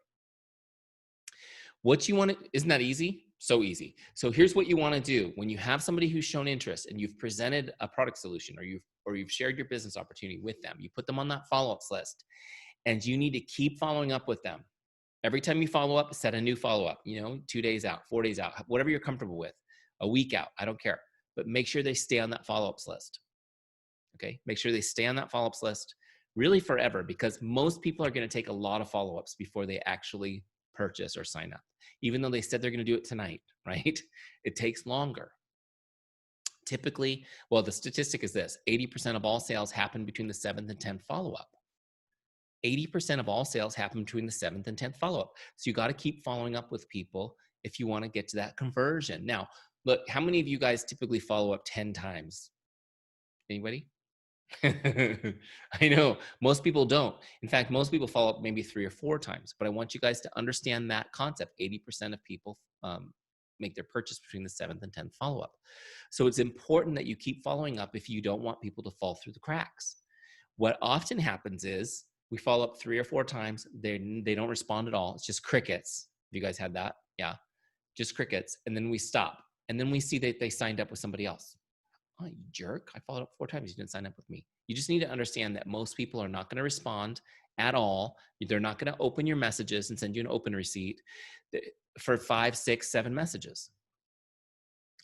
What you want to, isn't that easy? So easy. So here's what you want to do. When you have somebody who's shown interest and you've presented a product solution or you've shared your business opportunity with them, you put them on that follow-ups list and you need to keep following up with them. Every time you follow up, set a new follow-up, 2 days out, 4 days out, whatever you're comfortable with, a week out, I don't care, but make sure they stay on that follow-ups list. Okay, make sure they stay on that follow-ups list really forever, because most people are going to take a lot of follow-ups before they actually purchase or sign up, even though they said they're going to do it tonight, right? It takes longer. Typically, well, the statistic is this: 80% of all sales happen between the 7th and 10th follow-up. 80% of all sales happen between the 7th and 10th follow-up. So you got to keep following up with people if you want to get to that conversion. Now, look, how many of you guys typically follow up 10 times? Anybody? I know most people don't. In fact, most people follow up maybe 3 or 4 times, but I want you guys to understand that concept. 80% of people make their purchase between the 7th and 10th follow-up. So it's important that you keep following up if you don't want people to fall through the cracks. What often happens is we follow up 3 or 4 times. They don't respond at all. It's just crickets. Have you guys had that? Yeah, just crickets. And then we stop. And then we see that they signed up with somebody else. Oh, you jerk. I followed up 4 times. You didn't sign up with me. You just need to understand that most people are not going to respond at all. They're not going to open your messages and send you an open receipt for 5, 6, 7 messages.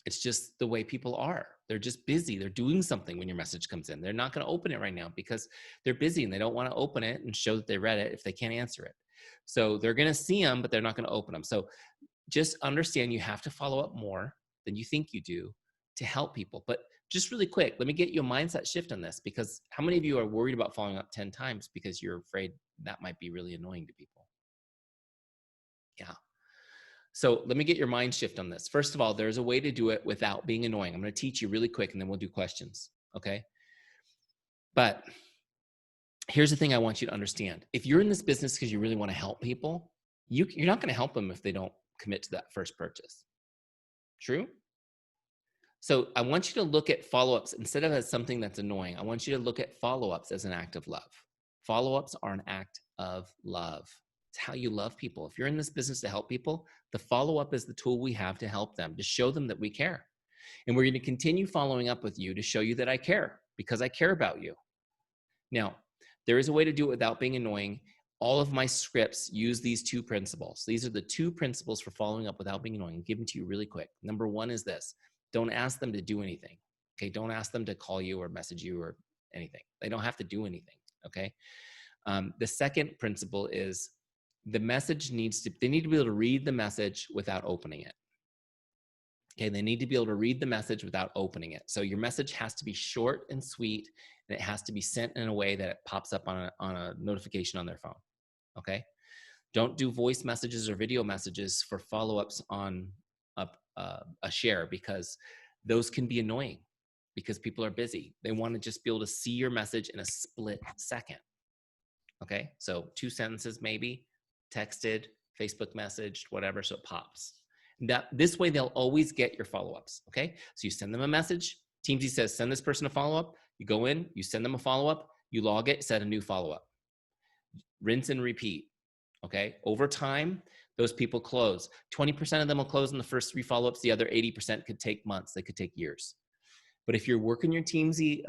It's just the way people are. They're just busy. They're doing something when your message comes in. They're not going to open it right now because they're busy and they don't want to open it and show that they read it if they can't answer it. So they're going to see them, but they're not going to open them. So just understand you have to follow up more than you think you do to help people. But just really quick, let me get you a mindset shift on this, because how many of you are worried about following up 10 times because you're afraid that might be really annoying to people? Yeah. So let me get your mind shift on this. First of all, there's a way to do it without being annoying. I'm going to teach you really quick and then we'll do questions. Okay. But here's the thing I want you to understand. If you're in this business because you really want to help people, you're not going to help them if they don't commit to that first purchase. True? So I want you to look at follow-ups instead of as something that's annoying. I want you to look at follow-ups as an act of love. Follow-ups are an act of love. It's how you love people. If you're in this business to help people, the follow-up is the tool we have to help them, to show them that we care. And we're going to continue following up with you to show you that I care, because I care about you. Now, there is a way to do it without being annoying. All of my scripts use these two principles. These are the two principles for following up without being annoying. I'll give them to you really quick. Number one is this: don't ask them to do anything. Okay, don't ask them to call you or message you or anything. They don't have to do anything. Okay. The second principle is the message they need to be able to read the message without opening it. Okay, they need to be able to read the message without opening it. So your message has to be short and sweet, and it has to be sent in a way that it pops up on a notification on their phone. Okay, don't do voice messages or video messages for follow-ups on a share, because those can be annoying because people are busy. They want to just be able to see your message in a split second. Okay, so 2 sentences maybe, texted, Facebook messaged, whatever, so it pops. This way they'll always get your follow-ups. Okay, so you send them a message. Teamzy says, send this person a follow-up. You go in, you send them a follow-up, you log it, set a new follow-up. Rinse and repeat. Okay, over time, those people close. 20% of them will close in the first 3 follow-ups. The other 80% could take months. They could take years. But if you're working your Teamzy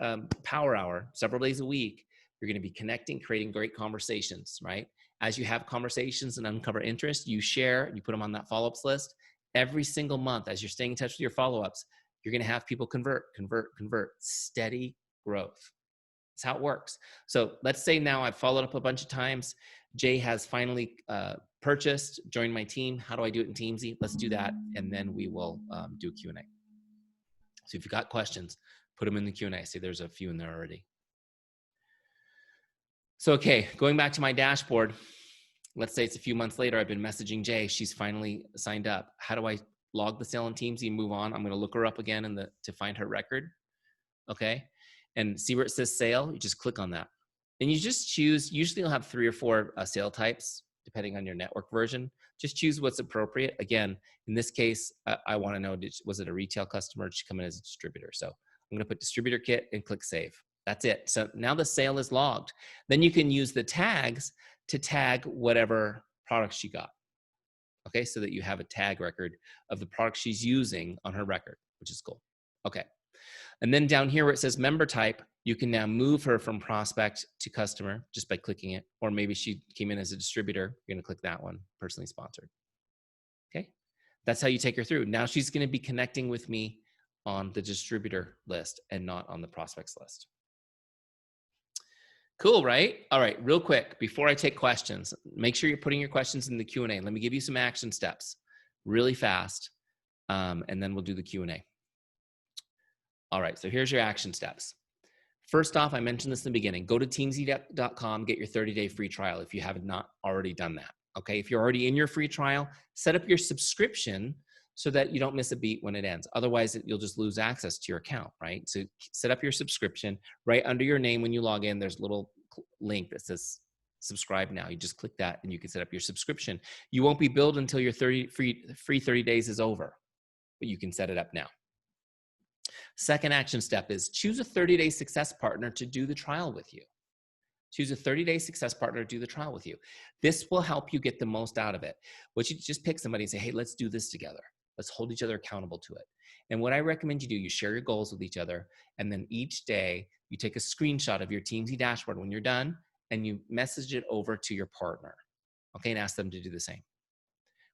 Power Hour several days a week, you're going to be connecting, creating great conversations, right? As you have conversations and uncover interest, you share, you put them on that follow-ups list. Every single month, as you're staying in touch with your follow-ups, you're going to have people convert. Steady growth. That's how it works. So let's say now I've followed up a bunch of times. Jay has finally purchased, joined my team. How do I do it in Teamzy? Let's do that, and then we will do a Q&A. So if you've got questions, put them in the Q&A. See, there's a few in there already. So, okay, going back to my dashboard, let's say it's a few months later, I've been messaging Jay. She's finally signed up. How do I log the sale in Teamzy and move on? I'm going to look her up again to find her record. Okay. And see where it says sale. You just click on that. And you just choose, usually you'll have 3 or 4 sale types, depending on your network version. Just choose what's appropriate. Again, in this case, I want to know, was it a retail customer? Or did she come in as a distributor? So I'm going to put distributor kit and click save. That's it. So now the sale is logged. Then you can use the tags to tag whatever product she got. Okay, so that you have a tag record of the product she's using on her record, which is cool. Okay. And then down here where it says member type, you can now move her from prospect to customer just by clicking it. Or maybe she came in as a distributor. You're going to click that one, personally sponsored. Okay, that's how you take her through. Now she's going to be connecting with me on the distributor list and not on the prospects list. Cool, right? All right, real quick, before I take questions, make sure you're putting your questions in the Q&A. Let me give you some action steps really fast, and then we'll do the Q&A. All right, so here's your action steps. First off, I mentioned this in the beginning. Go to teamzy.com, get your 30-day free trial if you have not already done that. Okay, if you're already in your free trial, set up your subscription so that you don't miss a beat when it ends. Otherwise, you'll just lose access to your account, right? So set up your subscription. Right under your name when you log in, there's a little link that says subscribe now. You just click that and you can set up your subscription. You won't be billed until your free 30 days is over, but you can set it up now. Second action step is choose a 30-day success partner to do the trial with you. Choose a 30-day success partner to do the trial with you. This will help you get the most out of it. What you just pick somebody and say, hey, let's do this together. Let's hold each other accountable to it. And what I recommend you do, you share your goals with each other. And then each day you take a screenshot of your Teamzy dashboard when you're done and you message it over to your partner. Okay, and ask them to do the same.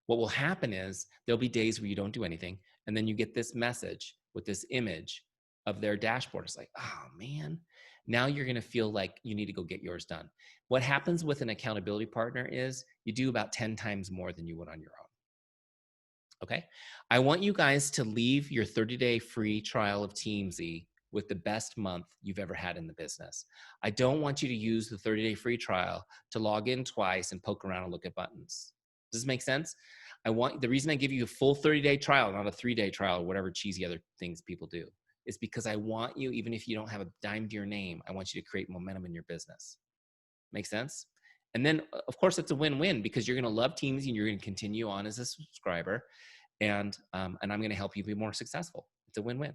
What will happen is there'll be days where you don't do anything. And then you get this message with this image of their dashboard. It's like, oh man, now you're going to feel like you need to go get yours done. What happens with an accountability partner is you do about 10 times more than you would on your own. Okay. I want you guys to leave your 30-day free trial of Teamzy with the best month you've ever had in the business. I don't want you to use the 30-day free trial to log in twice and poke around and look at buttons. Does this make sense? The reason I give you a full 30-day trial, not a 3-day trial or whatever cheesy other things people do, is because I want you, even if you don't have a dime to your name, I want you to create momentum in your business. Make sense? And then of course it's a win-win because you're going to love Teamzy and you're going to continue on as a subscriber, and I'm going to help you be more successful. It's a win-win.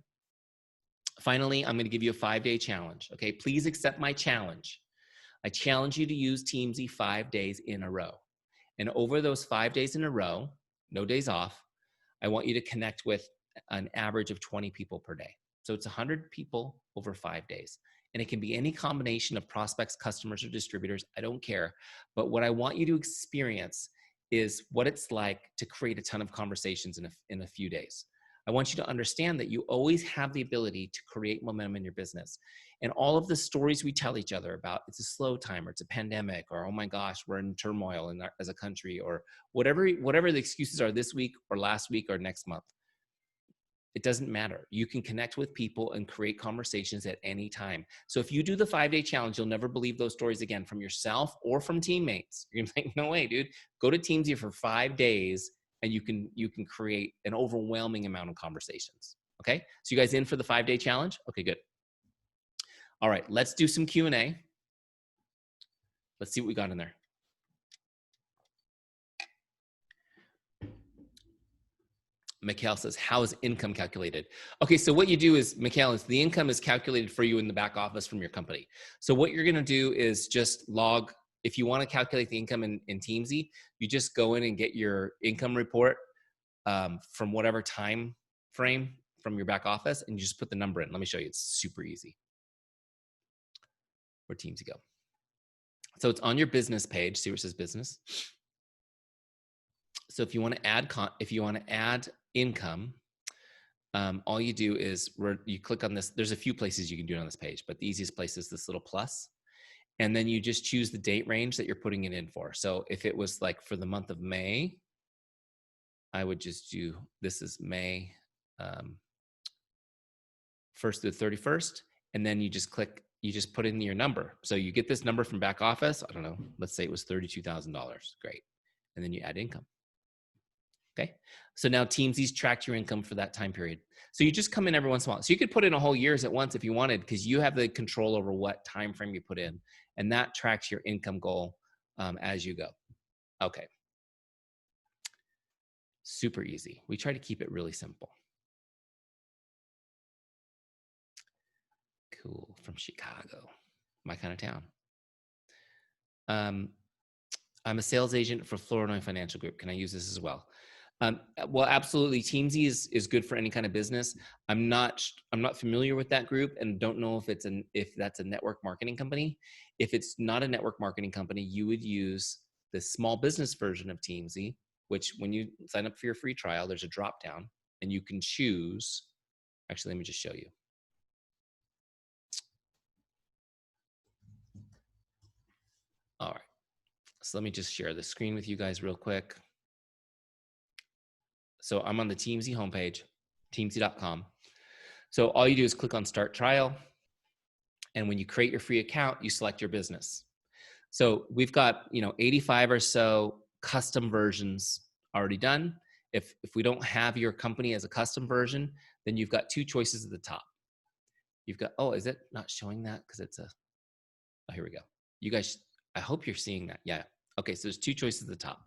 Finally, I'm going to give you a 5-day challenge. Okay, please accept my challenge. I challenge you to use Teamzy 5 days in a row. And over those 5 days in a row, no days off, I want you to connect with an average of 20 people per day. So it's 100 people over 5 days. And it can be any combination of prospects, customers, or distributors. I don't care. But what I want you to experience is what it's like to create a ton of conversations in a few days. I want you to understand that you always have the ability to create momentum in your business. And all of the stories we tell each other about it's a slow time or it's a pandemic or, oh my gosh, we're in turmoil as a country or whatever the excuses are this week or last week or next month. It doesn't matter. You can connect with people and create conversations at any time. So if you do the 5-day challenge, you'll never believe those stories again from yourself or from teammates. You're gonna think, no way, dude. Go to Teamzy for 5 days and you can create an overwhelming amount of conversations. Okay? So you guys in for the 5-day challenge? Okay, good. All right, let's do some Q&A. Let's see what we got in there. Mikhail says, how is income calculated? Okay, so what you do is, Mikhail, is the income is calculated for you in the back office from your company. So what you're gonna do is just log, if you wanna calculate the income in Teamzy, you just go in and get your income report from whatever time frame from your back office, and you just put the number in. Let me show you, it's super easy. Where'd Teamzy go? So it's on your business page, see where it says business. So if you wanna add income, all you do is you click on this. There's a few places you can do it on this page, but the easiest place is this little plus. And then you just choose the date range that you're putting it in for. So if it was like for the month of May, I would just do, this is May 1st through 31st. And then you just click, you just put in your number. So you get this number from back office. I don't know, let's say it was $32,000. Great. And then you add income. Okay, so now Teamzy's tracked your income for that time period. So you just come in every once in a while. So you could put in a whole year's at once if you wanted, because you have the control over what time frame you put in, and that tracks your income goal as you go. Okay, super easy. We try to keep it really simple. Cool, from Chicago, my kind of town. I'm a sales agent for Flournoy Financial Group. Can I use this as well? Well, absolutely. Teamzy is good for any kind of business. I'm not familiar with that group and don't know if that's a network marketing company. If it's not a network marketing company, you would use the small business version of Teamzy, which when you sign up for your free trial, there's a drop down and you can choose. Actually, let me just show you. All right. So let me just share the screen with you guys real quick. So I'm on the Teamzy homepage, teamzy.com. So all you do is click on Start Trial. And when you create your free account, you select your business. So we've got 85 or so custom versions already done. If we don't have your company as a custom version, then you've got two choices at the top. You've got, oh, is it not showing that? Because it's oh, here we go. You guys, I hope you're seeing that. Yeah. Okay, so there's two choices at the top.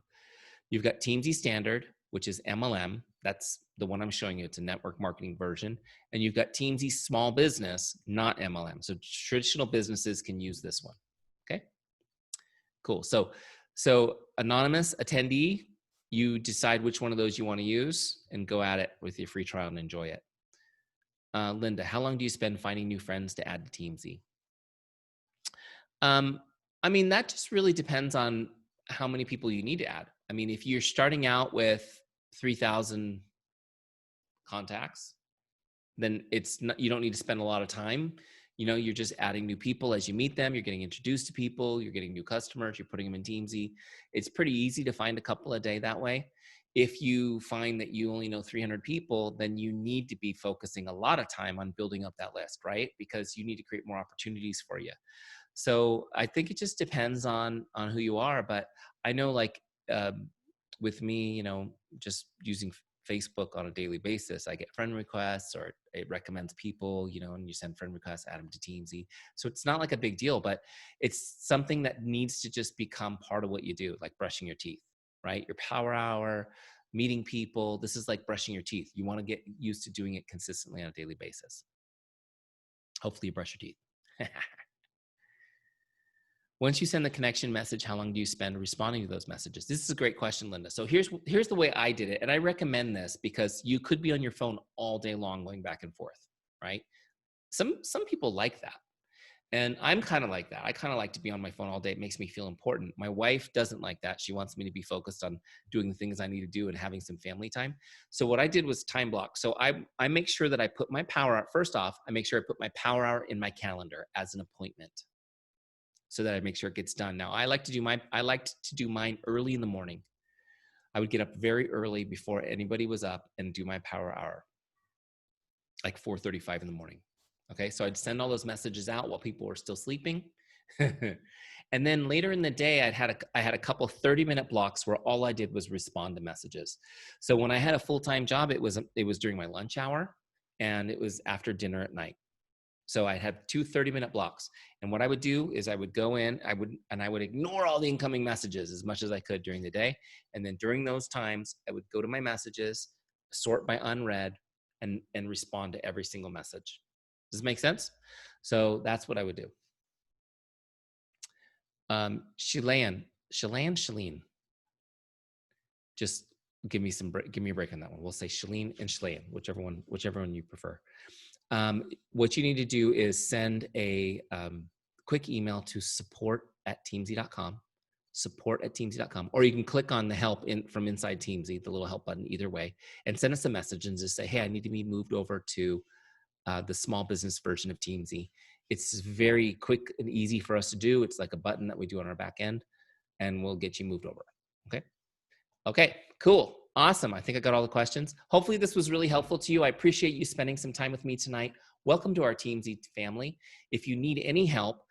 You've got Teamzy Standard, which is MLM. That's the one I'm showing you. It's a network marketing version. And you've got Teamzy Small Business, not MLM. So traditional businesses can use this one. Okay, cool. So anonymous attendee, you decide which one of those you want to use and go at it with your free trial and enjoy it. Linda, how long do you spend finding new friends to add to Teamzy? I mean, that just really depends on how many people you need to add. I mean, if you're starting out with 3,000 contacts, then you don't need to spend a lot of time. You're just adding new people as you meet them. You're getting introduced to people. You're getting new customers. You're putting them in Teamzy. It's pretty easy to find a couple a day that way. If you find that you only know 300 people, then you need to be focusing a lot of time on building up that list, right? Because you need to create more opportunities for you. So I think it just depends on who you are. But I know, like with me, just using Facebook on a daily basis, I get friend requests or it recommends people, and you send friend requests, add them to Teamzy. So it's not like a big deal, but it's something that needs to just become part of what you do, like brushing your teeth, right? Your power hour, meeting people. This is like brushing your teeth. You want to get used to doing it consistently on a daily basis. Hopefully you brush your teeth. Once you send the connection message, how long do you spend responding to those messages? This is a great question, Linda. So here's the way I did it. And I recommend this because you could be on your phone all day long going back and forth, right? Some people like that. And I'm kind of like that. I kind of like to be on my phone all day. It makes me feel important. My wife doesn't like that. She wants me to be focused on doing the things I need to do and having some family time. So what I did was time block. So I make sure that I put my power hour, first off, I make sure I put my power hour in my calendar as an appointment so that I make sure it gets done. Now I liked to do mine early in the morning. I would get up very early before anybody was up and do my power hour, like 4:35 in the morning. Okay, so I'd send all those messages out while people were still sleeping. And then later in the day, I had a couple 30-minute blocks where all I did was respond to messages. So when I had a full-time job, it was during my lunch hour and it was after dinner at night. So I had two 30-minute blocks. And what I would do is I would go in, I would ignore all the incoming messages as much as I could during the day. And then during those times, I would go to my messages, sort by unread, and respond to every single message. Does it make sense? So that's what I would do. Shalane. Just give me a break on that one. We'll say Shalene and Shalane, whichever one you prefer. What you need to do is send a quick email to support@teamzy.com, support@teamzy.com, or you can click on the help from inside Teamzy, the little help button, either way, and send us a message and just say, hey, I need to be moved over to the small business version of Teamzy. It's very quick and easy for us to do. It's like a button that we do on our back end, and we'll get you moved over. Okay. Okay, cool. Awesome. I think I got all the questions. Hopefully this was really helpful to you. I appreciate you spending some time with me tonight. Welcome to our Teamzy family. If you need any help,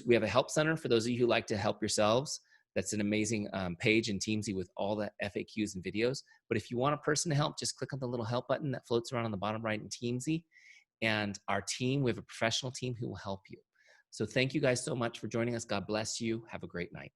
we have a help center for those of you who like to help yourselves. That's an amazing page in Teamzy with all the FAQs and videos. But if you want a person to help, just click on the little help button that floats around on the bottom right in Teamzy. And our team, we have a professional team who will help you. So thank you guys so much for joining us. God bless you. Have a great night.